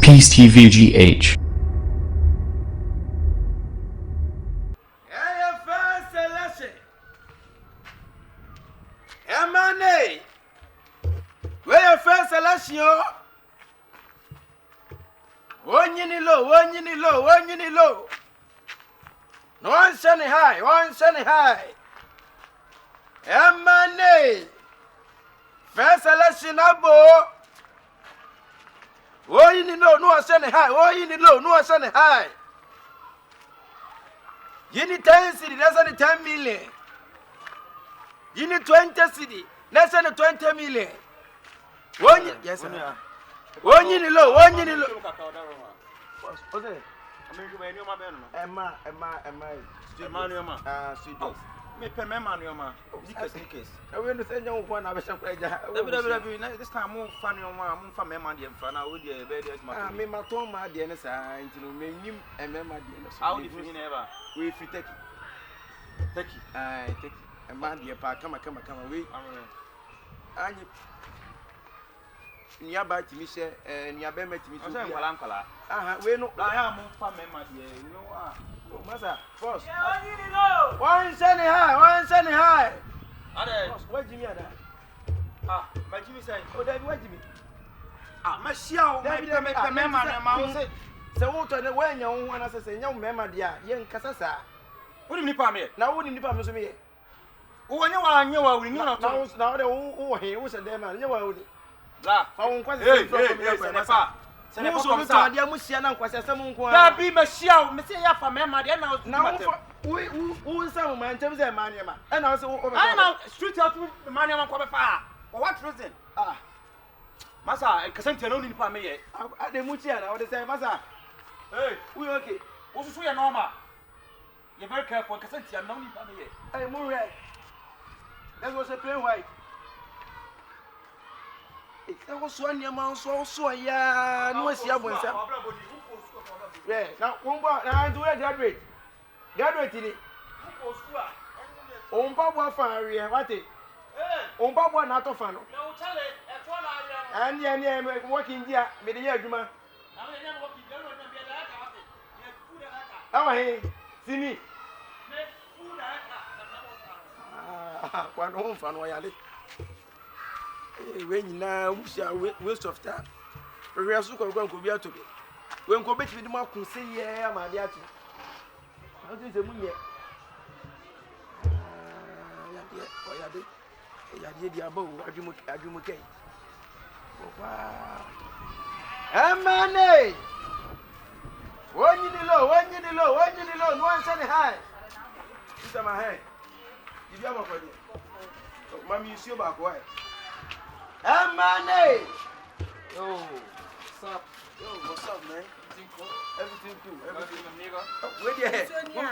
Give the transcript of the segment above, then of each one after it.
Peace TV GH. Where first selection? One low. One sunny high. Emane. First selection abo. One low, no sunny high. One low, no sunny high. You need 10 city, less than 10 million. You need 20 city, less than 20 million. One, yes, sir. One low. What's it? Emma. Studios. Me pay me money on my sneakers. I will send you one. I was this time more funny on my for me money and fun. I would be a very I mean, my Tom, my dear, into me, and my dear. How do you never? We if you take it. I take it. And man, dear, come away. And nearby to me, sir, and nearby to me. We know I am for me, my dear. You know what? Master, first. One sunny high. What Jimmy had? My Jimmy said, Oh, David, what Jimmy? My show, my so what are the way young one as a young member, dear, young Casasa? What do you need me? Now, wouldn't you promise me? Oh, I know we know now the he was a demon, you know. La, I won't quite say, that be my show, Messiah for me, my dear. Now, who is some man, James and Maniama? And also, I'm out street out with the money on Quabefa. For what reason? Massa, I can't tell you for me. I didn't Muchiana, I would say, Massa. Hey, we okay. What's your normal? You're very careful, because I'm not for me. Hey, Murray. That was a plain white. It was 1 year man, so yeah, no, it's your boy. Yeah, now, I do a graduate in it. Papa Fire, what it? Papa not of fun. And yeah, working here, with the year, Juma. Oh, see me. One home fun, why are when you now waste of time. We are so going to be out to be. When go back to the mark, say, yeah, my dear. How is the moon yet? I did the above, I do okay. Emane! One low, one sunny high. Sit my head. If you have a body, Mammy, you see about why. Emane! Oh, what's up, man? Everything cool. Where you at?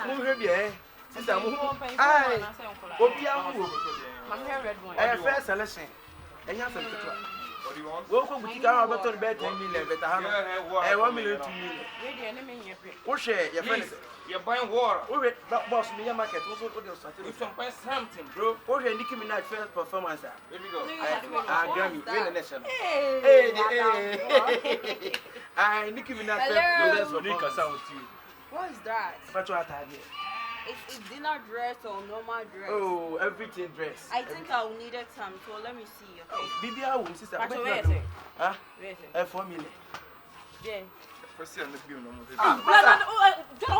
Move here, Sister, move. Aye. My hair red one. I first selection. And you have some picture. What do you want? Welcome to Kakraa, but on bed 10 million, but I have 1 million, 2 million. What's your friend? You're buying water. Wait, that boss, me, your market. What's what you're starting? You can buy something, bro. What's your Nicki Minaj first performance? Here we go. Grammy, win the nation. Hey, Nicki Minaj first performance. What is that? But what I did? It's dinner dress or normal dress? Oh, everything dress. I think I will need some, so let me see. Okay. Bibi, I will, sister. But where is it? Huh? Where is it? 4 million. Yeah. First year, let's be on the Don't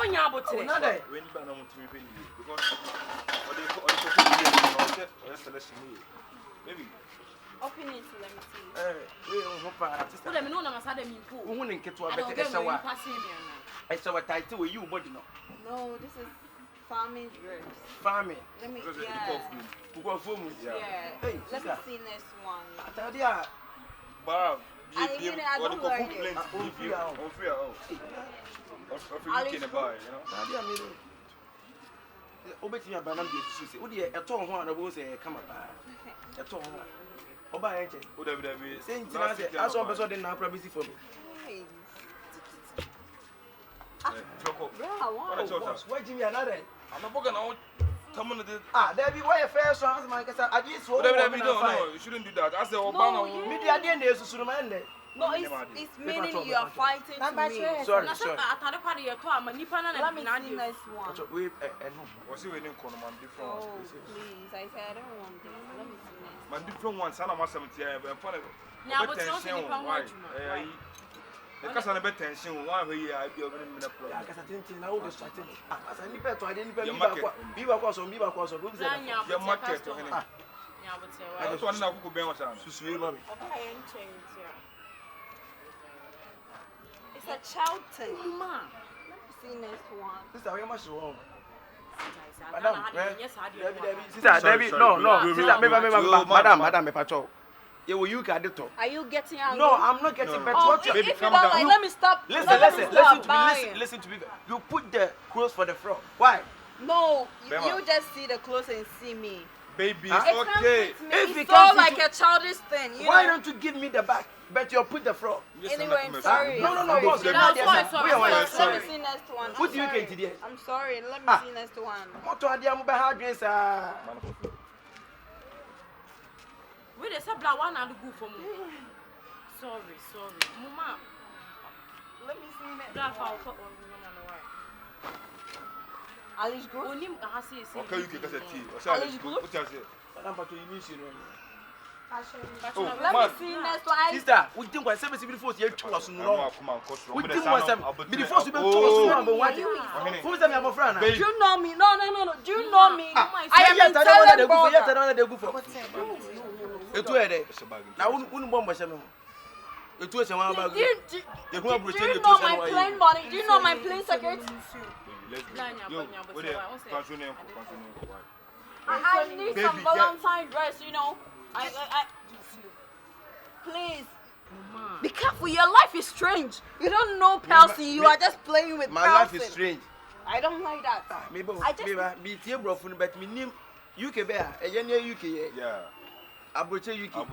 you about it? Not that. when you buy no to me, because maybe. Open it, let me see. We don't hope I Put them in on my side of me. who wouldn't get to a I don't better get where you shower. passing me now. I saw a title with you, but no. No, this is farming dress. Farming. Let me, Because it's yeah. Who got phone? Yeah. Hey, Let me sister. see next one. I tell you, Barb, I don't like it. on free out. Of you can buy, you know. I mean, Obey your banana, she said, would you a tall one of those come up? A tall one. Oba Enche. Would have been saying, I saw a person in our privacy for me. Hey. Why Jimmy another? I'm not going to come on the. There be why a fair song, my cousin. I just No, you shouldn't do that. I said, Obama. Media didn't use to surrender. No, it's meaning you are fighting to me. Sorry. Let me see next one. Wait, Was you waiting for man different? Oh, please. I said I don't want this. Let me see next. Man different ones. Sana mas 70. Yeah, but it's not why? Because I'm a bit tension. Why we are be over in the problem? I think now the strategy. As I need better, I didn't be back on Your market. I was one now who be on sound. It's a child thing. Let me see next one. Sister, how much you want? Madam, Are you getting angry? no, I'm not getting better. Oh, if you don't like, let me stop. Listen to me. You put the clothes for the front. Why? No, you just see the clothes and see me. Baby, Huh? it's okay. It's it so comes like into- a childish thing. Why don't you give me the back? But you put the front. Anyway, I'm sorry. No, Sorry. boss. No, Let Let me see next one. What do you get today? I'm sorry. Let me see next one. What are the hardness? Wait, there's a black one and go for me. Sorry. Mama, Let me see next black one. for Alice Group. Onim ahasi say. Okay, you can get a tea. What you say? Madam, but you need to know. Let me see next one. Sister, we think we're 7 before you tell us no. Come on, cost. We think we're 7 before you tell us no. But what? Who's the my friend? Do you know me? No. Do you know me? I am Yes, in talent brother. Yes, I don't go for. Etu ede. Na unu bomb se me. Etu se wan ba. Do you know my plane money? Do you know my plane security? I need some Valentine dress, you know. Please. Be careful, your life is strange. You don't know person, you are just playing with my life is strange. I don't like that. Maybe I just be tie brofun but me nim UK be a eye near UK Yeah. Abroche UK.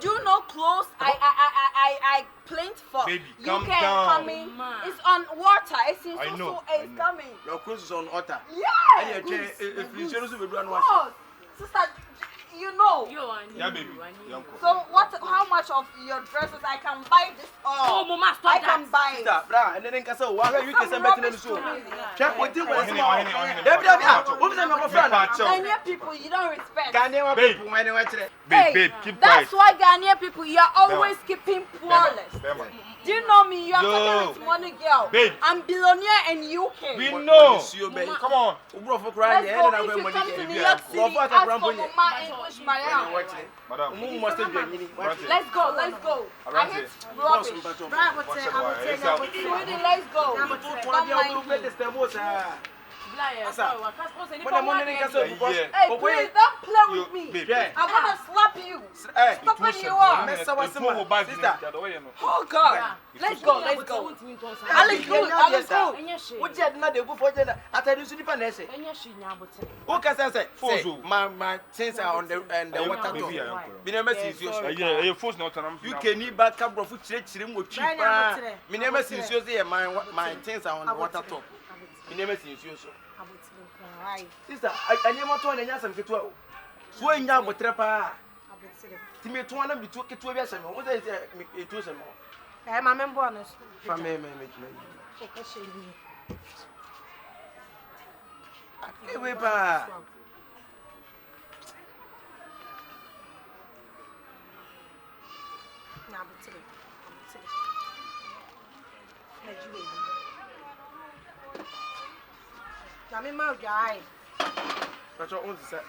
Do you know clothes? I planned for. Baby, you calm can down. coming. It's on water. It's in I know. It's coming. Your clothes is on water. Yeah. And if you should be doing what? Oh, sister, you know. Yeah, baby. So how much of your dresses I can buy this? Oh, Mama, stop I can buy it. Bra, and then can say why you can send better than so. Check what you want. What is my friend? Ghanaian people you don't respect. Ghanaian people when you watch it. Babe, keep quiet. That's why Ghanaian people you are always keeping flawless. Do you know me? You are talking with money girl. Babe. I'm billionaire in UK. We know. Come on. Let's go. If you come to New York City, ask for Mama English Mariam. Let's go. I hate rubbish. Sweetie, let's go. Hey, please don't play with me. I want to slap you. Stop when you are. Oh God. Let's go. Alice, go. What you not go for that? I tell you, super nice. Who can say? My things are on the water. Me never see you can need back up of food children with cheap. Me never see you my things are on the water top. Me never see you. Sister, I never told any answer to 12. So in young with trepa. Timmy 200 be took it to a vessel. What is it? Was a more. I'm a member on us. From me, whipper. I'm in my guy. But your own set.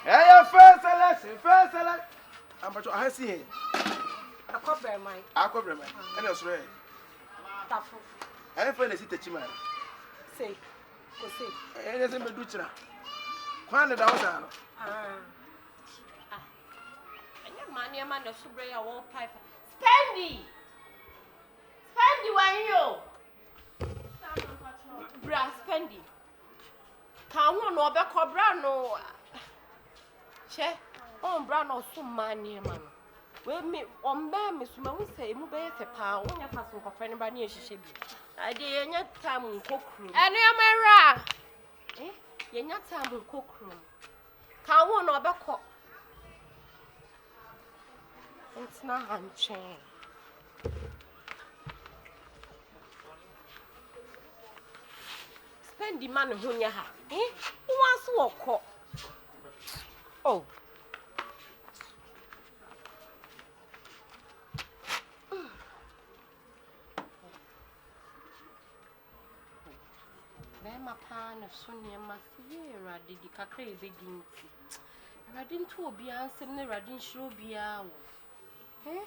Hey, first election. I'm but I see him. I cover mine. I cover mine. And that's right. I find a city chima. Say. And there's a Meducha. Quando da ousa. Money, man, the Subray wallpaper. Spendy, where you? Bra, Spendy. Can't one no be cobra no. Che, on bra no so money, man. We me on bear, Miss Mo say, Mube a pound, when you pass for friend by near she be. I did not time in cook room. And you, Mara. You're not time in cook room. Can't one no be cook. Antna Hanchen. Spend the man who ya ha. Who wants to walk? Oh. My pan of Sonia Massira did the Kakraa beginning. Radin to be answering the Radin show be out. Eh?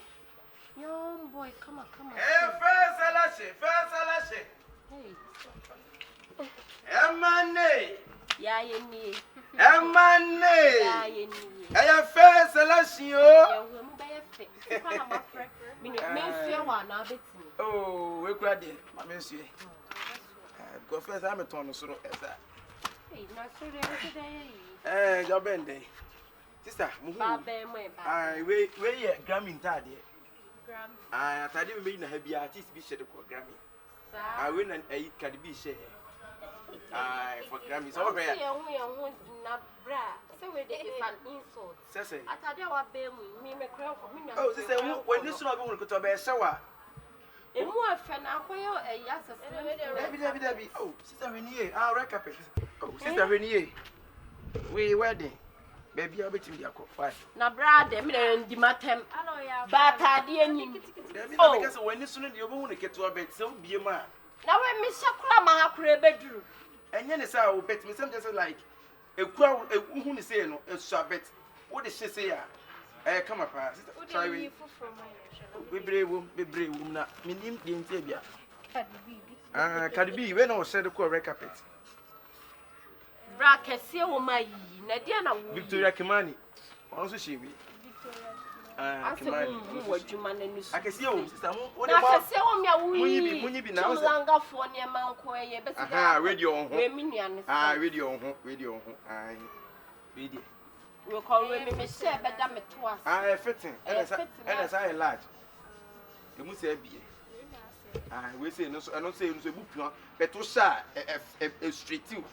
Young boy, come on. Hey, first, Hey. Emane. Yeah, you need. Emane. Hey, first, Salasio. Oh, we're glad, my monsieur. Because first I'm a ton of sort of that. Hey, not so today. Eh, your bende. Sister, wait, Grammy Taddy. I didn't mean a heavy artist be shed for Grammy. I win and a can be share. For Grammys over there. So it is an insult. Sassy, I thought you were being me, oh, sister, when this one will go to a shower. And more fan, a yes, Debbie. Oh, Sister Renier, I'll wreck it. Oh, Sister Renier. We wedding. Baby, I'll be to your coffee. Now, brother, and the matem. But I didn't. Oh, because when you soon you won't get to a bed, so be a man. Now, when Miss Sakrama have a bedroom. And yes, I will bet me something like a crowd, a woman is saying, a shabbat. What does she say? Come up, try me. We brave woman, minim the interior. Can be when I said the correct carpet. Bracket, see, oh, my Nadiana Victoria Kimani. Also, she be. I can see you, sister. What about when you be now? Longer for near Mount Coy, but radio, radio, radio. We'll call me Michelle, but damn it twice. I fitting, and as I large. You must say, we say no, I don't say no book, but to say a street too.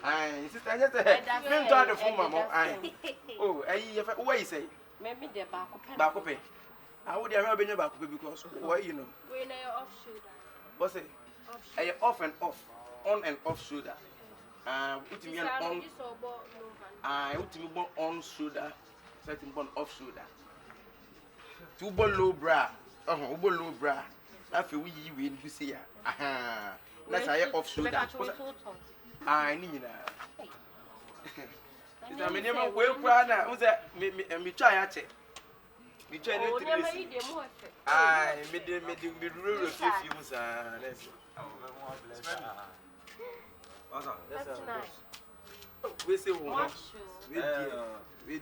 I sister, I just don't try to form mamma. Oh, what you say? Maybe the back of it. I would have been about because why you know? When I off shoulder. What's it? I off and off, on and off shoulder. Put me on. I put me on shoulder, setting bone off shoulder. 2 ball low bra. Oh, low bra. I feel we win to see ya. Aha. That's I off shoulder. I need I mean, never well, Brana. Was that me try at it? We try to I made the rule of 50 years. That's nice. We say one. We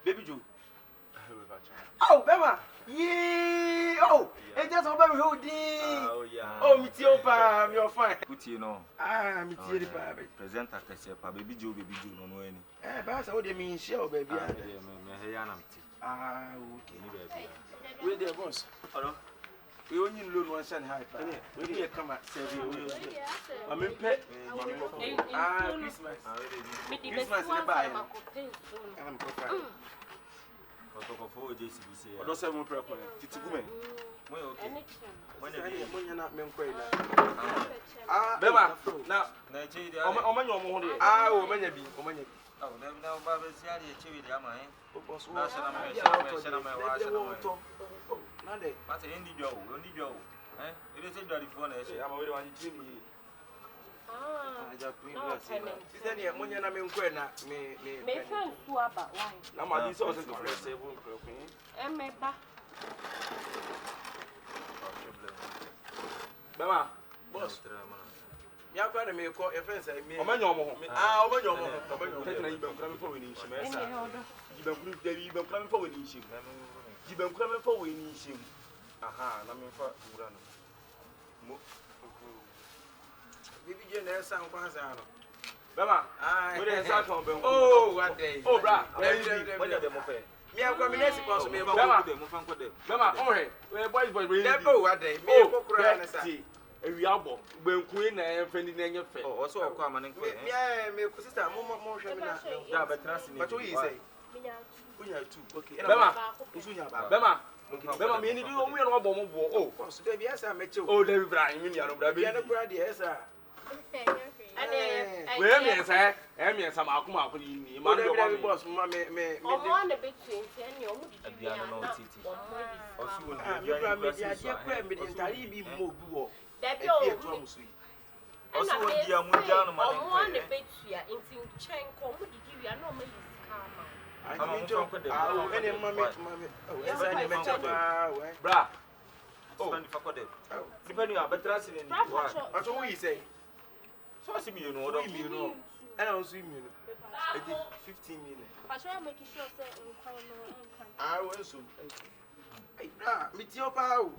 Baby Joe. Oh, Bema! Yee! Oh! It just over me who did. Oh, yeah. Oh, Mitiopa, you're fine. Good, you know. Mitiopa. Present at the baby Joe, no any. That's what they mean, show, baby. Ah, okay. Where the boss? Hello? We only loan one son high. We need to come at 7. I'm in pet. Christmas. Christmas in the buy. I'm going I don't say more properly. It's a woman. When you're not men quite Bema, now, Oman, ah, woman, be woman. Oh, no, Baba, see, I achieved the Yama. What's an Indy Joe? Only Joe. It is a dirty phone. I'm already on Jimmy. I just bring us in. Then you are going to me. Friends who are about why? I'm a resource to press a woman. And me back. Bema, boss. You are going to make a fence. I mean, over your home. You've been coming for an issue. Jiben kura for we ni shim. Aha, na me fa wura no. Mo. Baby Jane sound kwanza no. Bema. We dey sound from Ben. Oh, what day. Oh, bra. What dey mo fe? Me am come next because me Bema, oh hey. We boys we. Oh, what day. Me ko kura na sa. Ewi abo. Gbenku na enfendi na enye fe. Oh, so akwa amane nko. Me ko sister mo hwe me na. Da betra sini. But what you say? Kunya 2. Okay. Bema. Usunya ba. Bema. Bema me ni di o mu ye no bo mo bo. Oh. So there be asa me chew. Oh, David Brian, me ni anu bra be. Be na kura de esa. We me say, me say ma akuma akuni ni. Ma do ba boss me. Omo na between any omo di Abi ano no titi. Osu won me kura me dia je kura me de ntari bi mo bi wo. Dabi o. Osu won dia mu dia no ma ne omo na betua nti chen ko omo di wi ana omo yi skama. Ani jo. Ah, ene mame. Oh, esa ni me chaba we. Bra. Oh, stand for kode. Depend you betra sini ni. What what you say? So asi mi no odo. And I was swimming. I did 15 minutes. I try making sure that I'm quite low. I was so. Hey, bra, meet your pal.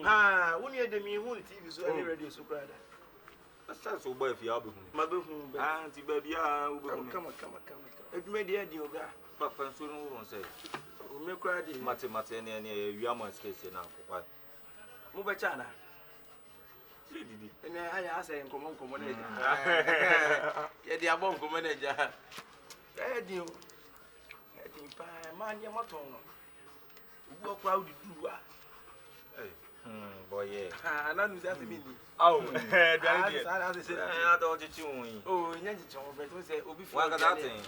Ah, when you had the me who TV so any radio so brother. That's so boy if you abu. My book. Auntie baby ah ubu. Come on. If you made the idea, Papa so no won say. We make cry. Mate ne wi am sketch na kwa. Mo be chana. Didi. And I say come on. Yeah, the above come manager. Eh dio. I think pa man ya moto no. Ubu crowd do ah. Hey. Boy yeah. Ah, na nu say me. Oh, I say I don't teach you. oh, nyanyi chon but we say obi Wa ka that thing.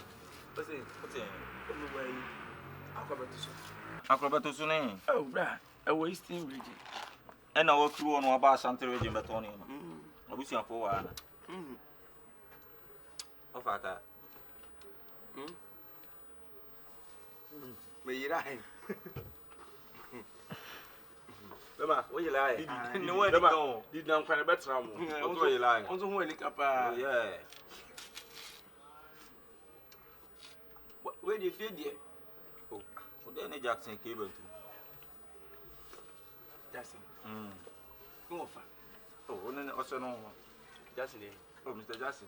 We say Akrobato so ne. oh bra, I was Eastern region. E na wo kru ono aba Ashanti region beto ne no. Obusia fo wa na. Ofaka. Me yirai. Bema, What you lie? No way go. Did na kwa betra mo. What you lie? Also who any kapa. Yeah. Where do you feel there? Oh. O de Jackson ke bantu. Jackson. Come on. Oh, one ne oso no. Jackson. Oh, Mr. Jackson.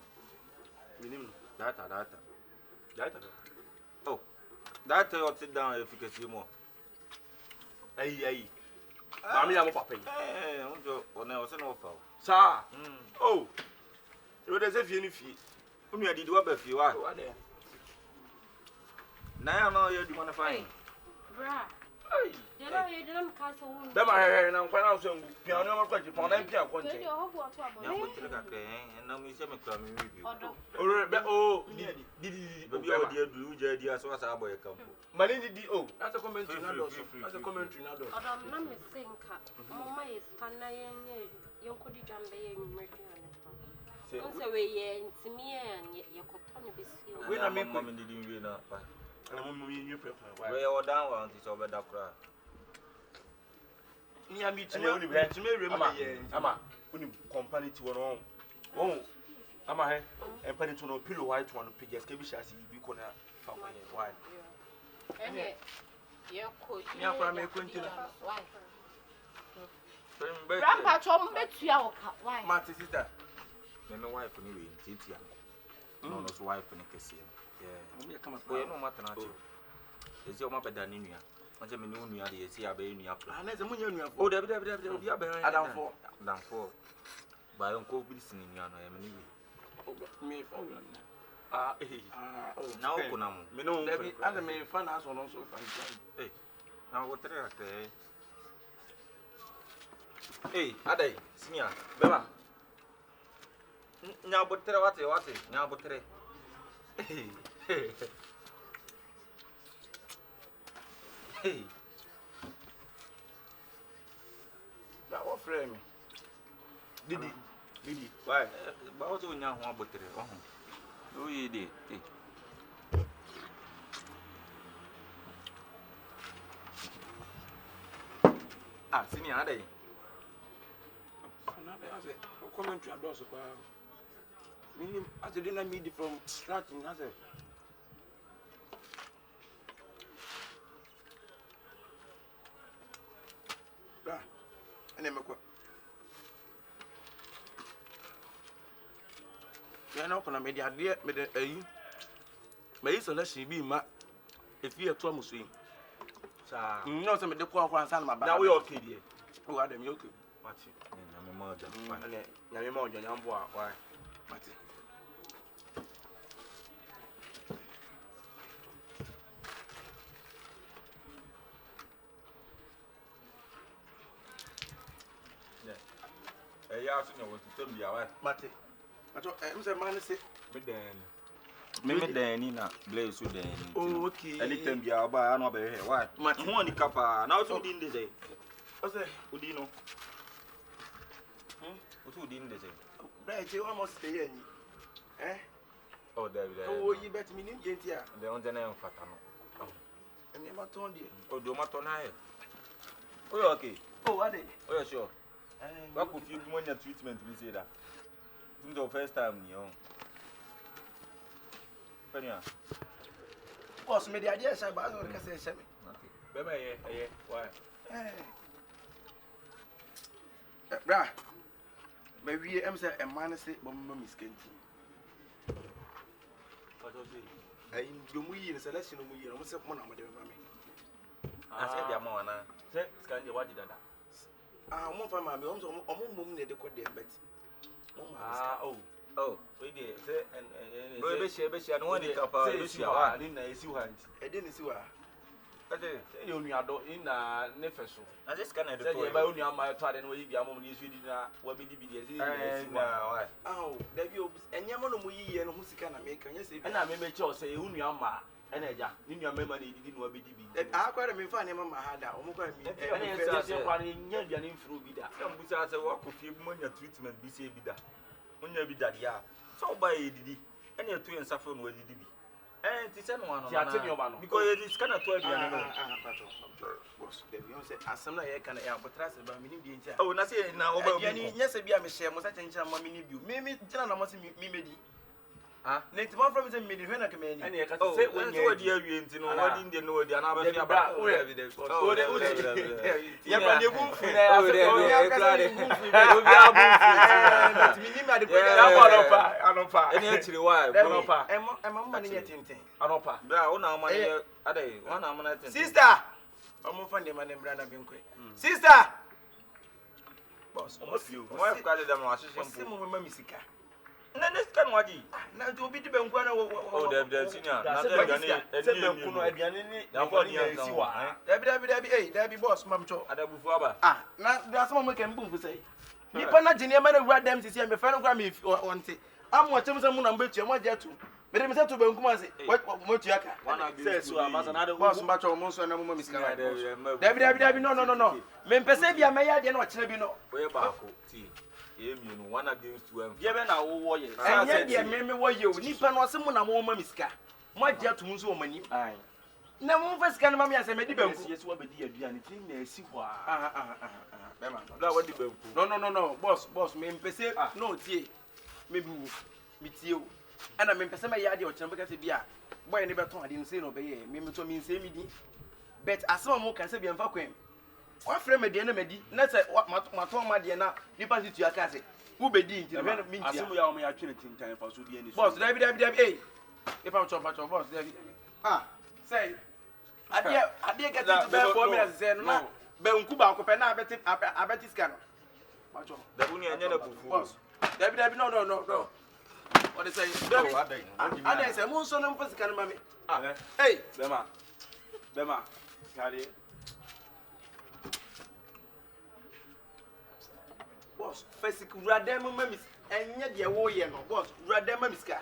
Minimum. Data. Data. Oh. Data you sit down efficacy more. Ayi. Mami ya mo papa yi. Onjo one oso no fa. Sa. Oh. You dey say fie ni fie. Unu adidi wa ba fie wa. What there? Na ya no ye di mo na fine. Bra. Hey. You know, you didn't castle wound. Bema he na kwa na so ngu. Pia no ma kwa ji pon na pia kwa nche. You hope what about Ya ko tire ka kre na mi se me kra mi review. Ore be oh. Didi. Baby o di adu uja di aso asa aboy campo. Mani didi oh. That's a commentary na do. That's a commentary na do. Odom na me senka. Mama is kana yenye yonkodi jambe ye nyumreduane. Onse we ye ntimi ye koto ne besi. We na me ko mi didi wi na pa. Na mo mi nyu pepa. We o down wa nti so be da kra. Ni ami Ene oni be. tumi rem ye. Ama oni company ti wono. Oh. Ama he. Empany to no pillow white one piges ke bi shasi bi ko na fa kwa ye. Why? Ene ye ko. Ni akwa me kwentira. Why? Remember. Grandpa chom betua wo ka. Why? Ma sister. Me wife ni we nti tia. No so wife ni kese. Yeah. Me come Boy no matter na che. Ezi o ma beda ni nua. Onje me ni nua de esi abe nua pro. Ah, na ze munya nua Oh, David, obi abe. Adamfo. Ba yon ko bi sini nua no, me ni we. Me for you. Ah Oh. Na o ko na mo. me no. David, and me fan as on so fan. Na wo tere akre. Adai, sinia. Bema. Nya botere wate. Nya botere. That what frame. Didi. Why? Ba o to nya ho abotere. O ye de. Ah, sinia adai. Commentary adore so far. Meaning, as they didn't meet from scratching, I said, Nemeko. Ya na okona media de me de ayi. Me selection bi ma efi eto amuso yi. Sa. No se me de kwa ansa na ba. Na we okay there. O wa dem okay. Mati. Na me mo ja. Ale, ya me ma ojo nyambo a why? Mati. Ya so na wotu tem bia wa. Mati. Acho say man say Me den. Me dani na blaze so dani. oh okay. Anytime bia ba na be he why? Mati. Ho ni kapa na so din de say. O say Udi no. O so din de say. right, you almost stay here. Eh? Oh, there. Oh, you bet me nim gentia. The on the name fata no. And never told you. Oh, do ma ton aye. Oh, okay. Oh, what they? Oh, yeah, sure. What could you when your treatment we say that? This the first time you know. Penya. Boss me the idea say ba so ka say say me. Okay. Be me why? Bra. Me we am say a man say bo me miskenti. What was it? Ai do mu yi selection mu yi mo say mo na mo de ba me. I said the amount na. Say scan the what did that? Mo fa ma me o mo ne de ko de bet. Oh, we did say and Be share no one kapa be share. I didn't see what. E de ni si wa. Say you nuado in na nefeso. Na this kind of the Say you ba unu ama to ade no we bia mo ni swedi na wa bi di bi dey say why? Da bi o enyama no mu yi ye no hu sika na me kan say. Na me make sure say unu ama ena eja ni nu ama na edidi no wa bi di bi. Kwara me fa ne mama ha da o mo kwa mi. Ena say kwa ni nya bia ni mfuru bi da. Some busa say what could you money treatment be say bi da. Onya bi da dia. So buy edidi. Ena to yen safo no edidi bi. Ti say no one no. Because it is kind of to bia no. Boss, the you say asem na ye kan e abotra se ba minim bi ntia. Oh, na say na oba bi ani nya se bia me share mo sa chenchira mo minim bi. Me jina na mo se mi medi. Ah, nti man from say me di hwe na ka me ni. Ena ye ka say say when you dey awie nti no wodi ndi no wodi ana ba fi aba. Oh, yeah. Ya ba ne bu fu na Oh, ya ka say bu fu be Obi abu nti minim ade ko ya anopa. Eni akiri why? Anopa. Emma man nye tintin. Anopa. Bra, una ma ne ade, una ma na tin. Sister, omo fa ne man mbra na benkwe. Sister. Boss, Omo fio. Mo e kwa de dem wa hyehyem se mo mama misika. Na ne sika no adi. Na nti obi di benkwa na Oh, dem senior. Na Se dem gani se benku no aduane ni na for ni ni esi wa. Dabi boss mam cho. Adabufu aba. Na da some mo kan bumfu sai. Nipa na gine ma na wura dem sisi me fa no kwa me onte. Am wachem se mo na mbetu mo je tu. Me dem se tu benku ma se. Mo tu aka. Say so amasa na de Boss mba cho mo so na mo misika. Dabi no. Me mpese bia me ya de na o kire bi no. We ba ko ti. Emienu one against two and ye be na wo ye. Enye de me wo ye o. Nipa no se mo na mo ma misika. Mo je tu nso o mani. Ai. Na mo fa sika na ma me ase me di benku. Yes wa be di aduane tin na esi wa. Bema. Bla wa di benku. No. Boss, me mpese no tie. Me bu. Me tie o. Ana me mpese me ya de o kire be ka se bia. Boy ne be ton ade no se no be ye. Me to me nse mi di. Bet asema mo kan se bia mfa kwem. Wa frɛ me de na madi. Na se maton ma de na nipa si tu aka se. Wo be di nti na me ntia. Asemu ya o me ya twene tintan fa so di ani so. Boss, dabi. Eh. Ipa cho boss, dabi. Say. Ade get to be 4 minutes say no. Be nku ba ko pe na abeti scan. Macho. da uni anya na bufu. Boss. Dabi no. What they say? Dabi. Ade say mo so no mfa scan ma me. Hey, Bema. Kare. boss, first radem ma mis enye de wo ye no. Boss, radem ma miska.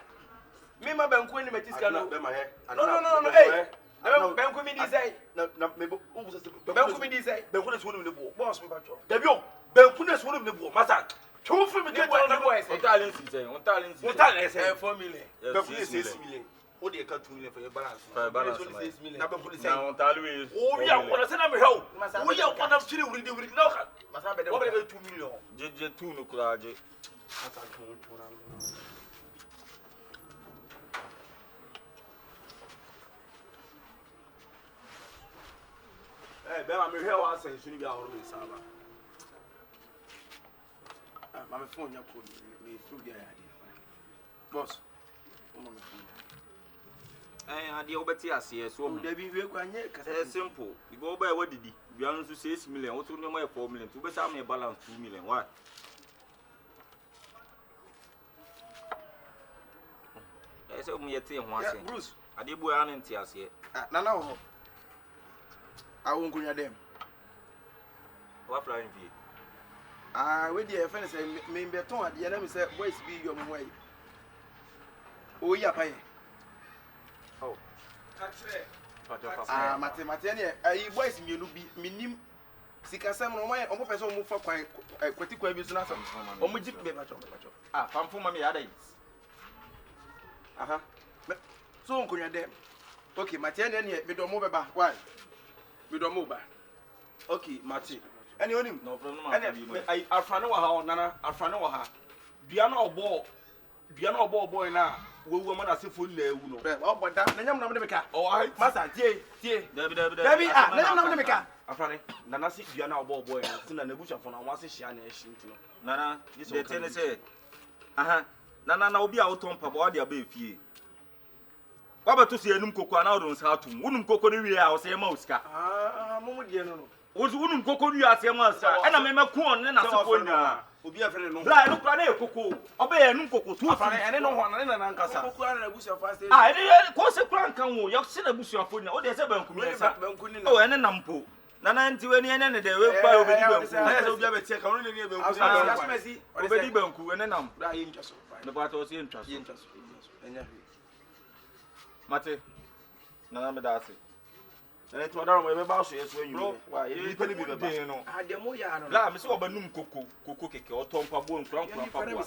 Me ma banku ni metiska no. Bema he. No. Hey. Banku mi di say. Na me bo ungu se Banku mi di say. Banku na so no le bo. Boss, me bacho. Dabi o. Banku na so no le bo. Masa. Twu fi me Get ke on the boy say. On talent say. Unta say 4 million. Banku na 6 million. O de ka 2 million for your balance. For balance. 6 million. Na banku na say. Na on talent. O bi akona se na me hew. O ya akona chiri wuri na ka. Masa be de. O be 2 million. Je tu no kura je. Masa tu na. Bema me hew asen sunu bi ahoro me saba. my phone ya code me through there boss my phone ade obeti ase so da bi we kwanye kasa simple you go buy what did you are so 6 million what no more 4 million to be say me balance 2 million why say me yete ho ase Bruce ade bu ya nti ase nana wo awon kunya dem what flying vie we dey friend say me beton ade na me say boys bi yo mo hoy o ya pa ye oh katre mate ne ayi boys mienu bi minim sikasem no mo pese o mo fa kwan kwati kwa bi so na so o mo jip me bacho famfo ma me ya dai aha so nkonya dem okay mate ne me do mo beba why me do mo ba okay mate any onim no problem ma ai afrane wa ha nana afrane wa ha dua na obo boy na wo ma na sefo na ewu no oboda na nyam na me ka o ai masa tie dabi na nyam na me ka afrane nana si dua na obo boy na sina na bucha fo na wa se hia na ehyi ntino nana de tene say aha nana obi a woton pa bo ade aba efie waba to se enum kokko na odon sa atum unum kokko ne wie a wo se ma osika momu die no unum kokko wie a se ma osika na me maku on ne na sefo nya obi afere no bla no kra na ekoko oba ye enum kokko tu afrane ene no ho na ne na nkasa kokko na bucha fa stage ene ko se kra nkan wo ye se na busuafo nya o de se banku mi sa o ene nampo nana nti we ni ene ne de we pa obedi banku na se obi abetie ka no ne ne banku asmesi obedi banku ene nam bra ye ntwaso me ba to se ntwaso enya mate nana me da ase ene to da mo be ba so yeso enyu wa ye pe ni bi beba no ademo ya no la me se obanum koko keke otompa bo nkura pa bo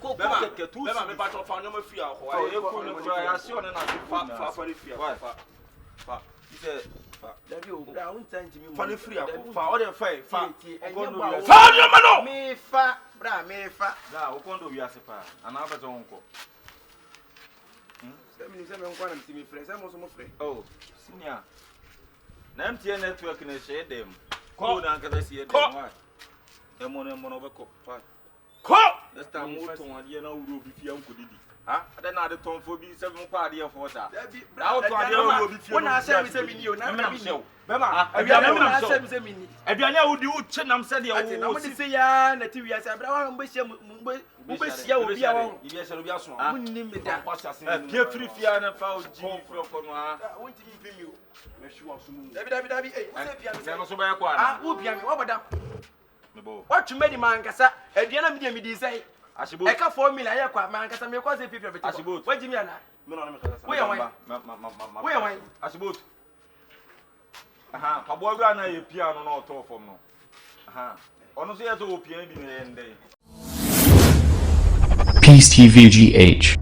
koko keke tu beba me ba to fa no ma fi a ho o ye ko no kura ya si one na fa ni fi a fa ise dabi o bra un tanti mi fa ni free a fa o de fa ogondo wi fa ni ma no me fa bra me fa da ogondo wi ase pa ana ba zo nko se me nkwa na mi frɛ se mo so mo frɛ oh senior na MTN network na share dem ko na nka si dem wa emo no be ko next time mo ton ade na wuro bi fia nko didi ha ade na ade ton fo bi se mo pa ade fo ta na o ton ade wuro bi fia wo na se mi se mi ni o na me na mi se o bema aduane na se mi se mi ni aduane a wo di wo che nam se de wo na mo di se ya na ti wi ase abra wa mbe sia obi a wo ibi ese no bi aso mo ni me da pie free fia na fa o ji free ko no ha won ti mi mi o me shi wa so mu dabi se pia mi se no so ba ya kwa wo pia mi wo boda me bo what to me di man kasa aduane na mi di sai ashibo e ka 4 million ya kwa man kasa me ko se pia beti ashibo wo ji mi ana me no na me kasa wo ya wan wo ya wan ashibo aha pabo agura na ye pia no na oto fom no aha ono so ye so opia bi ne ndey Peace TV GH.